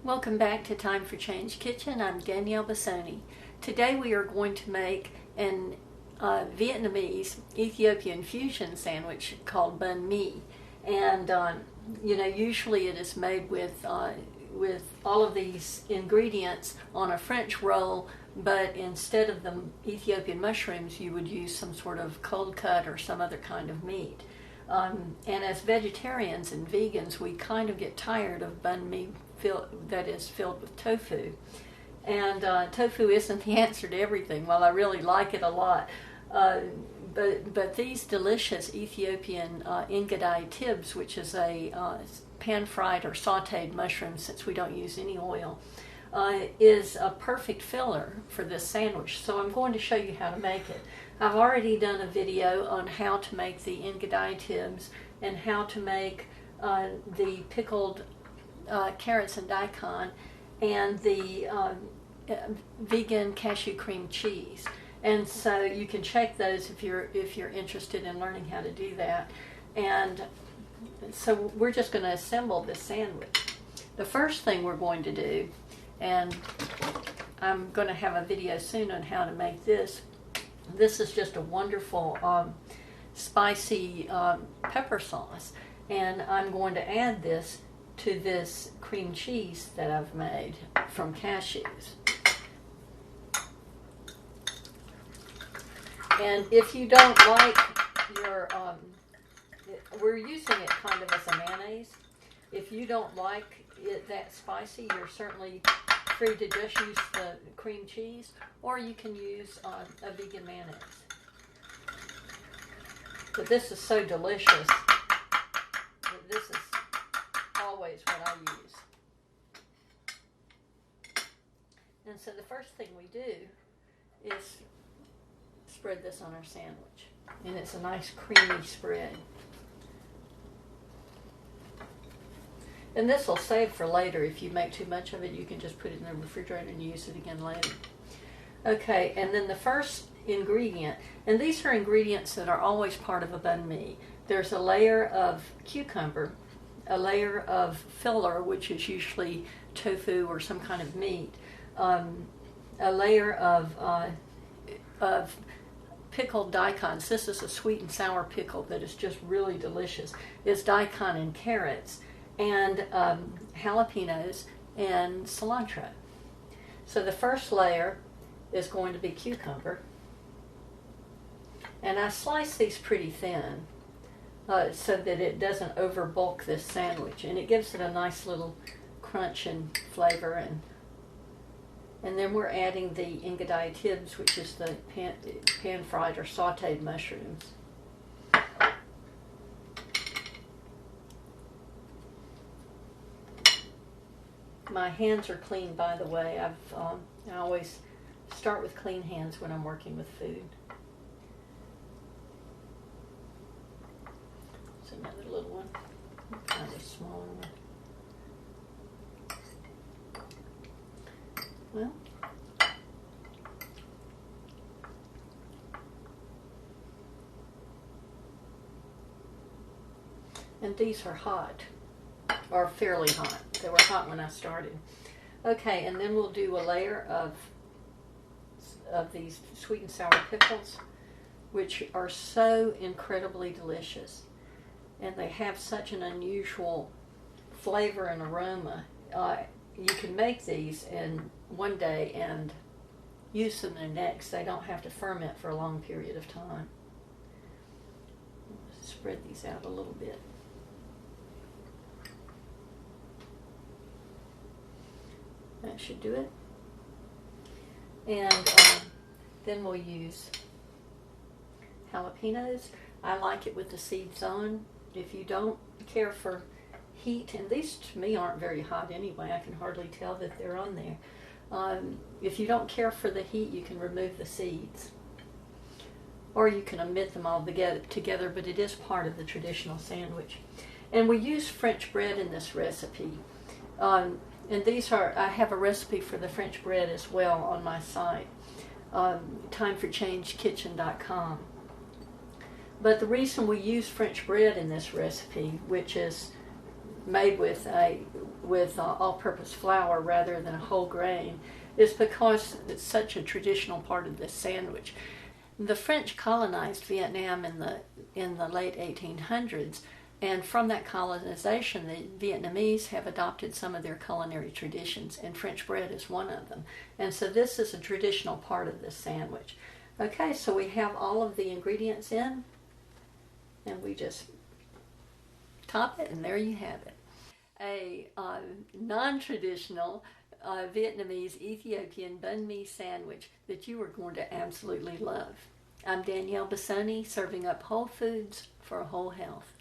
Welcome back to Time for Change Kitchen. I'm Danielle Bassoni. Today we are going to make an Vietnamese Ethiopian fusion sandwich called Banh Mi. And usually it is made with all of these ingredients on a French roll, but instead of the Ethiopian mushrooms you would use some sort of cold cut or some other kind of meat. And as vegetarians and vegans, we kind of get tired of banh mi that is filled with tofu. And tofu isn't the answer to everything. While I really like it a lot, but these delicious Ethiopian engadai tibs, which is a pan-fried or sautéed mushroom, since we don't use any oil, is a perfect filler for this sandwich. So I'm going to show you how to make it. I've already done a video on how to make the engadai tibs and how to make the pickled carrots and daikon and the vegan cashew cream cheese. And so you can check those if you're interested in learning how to do that. And so we're just going to assemble this sandwich. The first thing we're going to do, and I'm going to have a video soon on how to make this. This is just a wonderful spicy pepper sauce, and I'm going to add this to this cream cheese that I've made from cashews. And if you don't like your, we're using it kind of as a mayonnaise. If you don't like it that spicy, you're certainly free to just use the cream cheese, or you can use a vegan mayonnaise. But this is so delicious that this is always what I use. And so the first thing we do is spread this on our sandwich, and it's a nice creamy spread. And this will save for later. If you make too much of it, you can just put it in the refrigerator and use it again later. Okay, and then the first ingredient, and these are ingredients that are always part of a banh mi. There's a layer of cucumber, a layer of filler, which is usually tofu or some kind of meat, a layer of pickled daikons. This is a sweet and sour pickle that is just really delicious. It's daikon and carrots, and jalapenos and cilantro. So the first layer is going to be cucumber, and I slice these pretty thin so that it doesn't overbulk this sandwich, and it gives it a nice little crunch and flavor. And then we're adding the engadai tibs, which is the pan-fried or sautéed mushrooms. My hands are clean, by the way. I always start with clean hands when I'm working with food. It's another little one, kind of smaller one. Well, and these are hot, or fairly hot. They were hot when I started. Okay, and then we'll do a layer of these sweet and sour pickles, which are so incredibly delicious, and they have such an unusual flavor and aroma. You can make these in one day and use them the next. They don't have to ferment for a long period of time. Spread these out a little bit. That should do it. And then we'll use jalapenos. I like it with the seeds on. If you don't care for heat, and these to me aren't very hot anyway, I can hardly tell that they're on there. If you don't care for the heat, you can remove the seeds, or you can omit them all together, but it is part of the traditional sandwich. And we use French bread in this recipe. And these are, I have a recipe for the French bread as well on my site, timeforchangekitchen.com. But the reason we use French bread in this recipe, which is made with with all-purpose flour rather than a whole grain is because it's such a traditional part of this sandwich. The French colonized Vietnam in the late 1800s, and from that colonization, the Vietnamese have adopted some of their culinary traditions, and French bread is one of them. And so this is a traditional part of this sandwich. Okay, so we have all of the ingredients in, and we just top it, and there you have it. A non-traditional Vietnamese Ethiopian banh mi sandwich that you are going to absolutely love. I'm Danielle Bassoni, serving up whole foods for a whole health.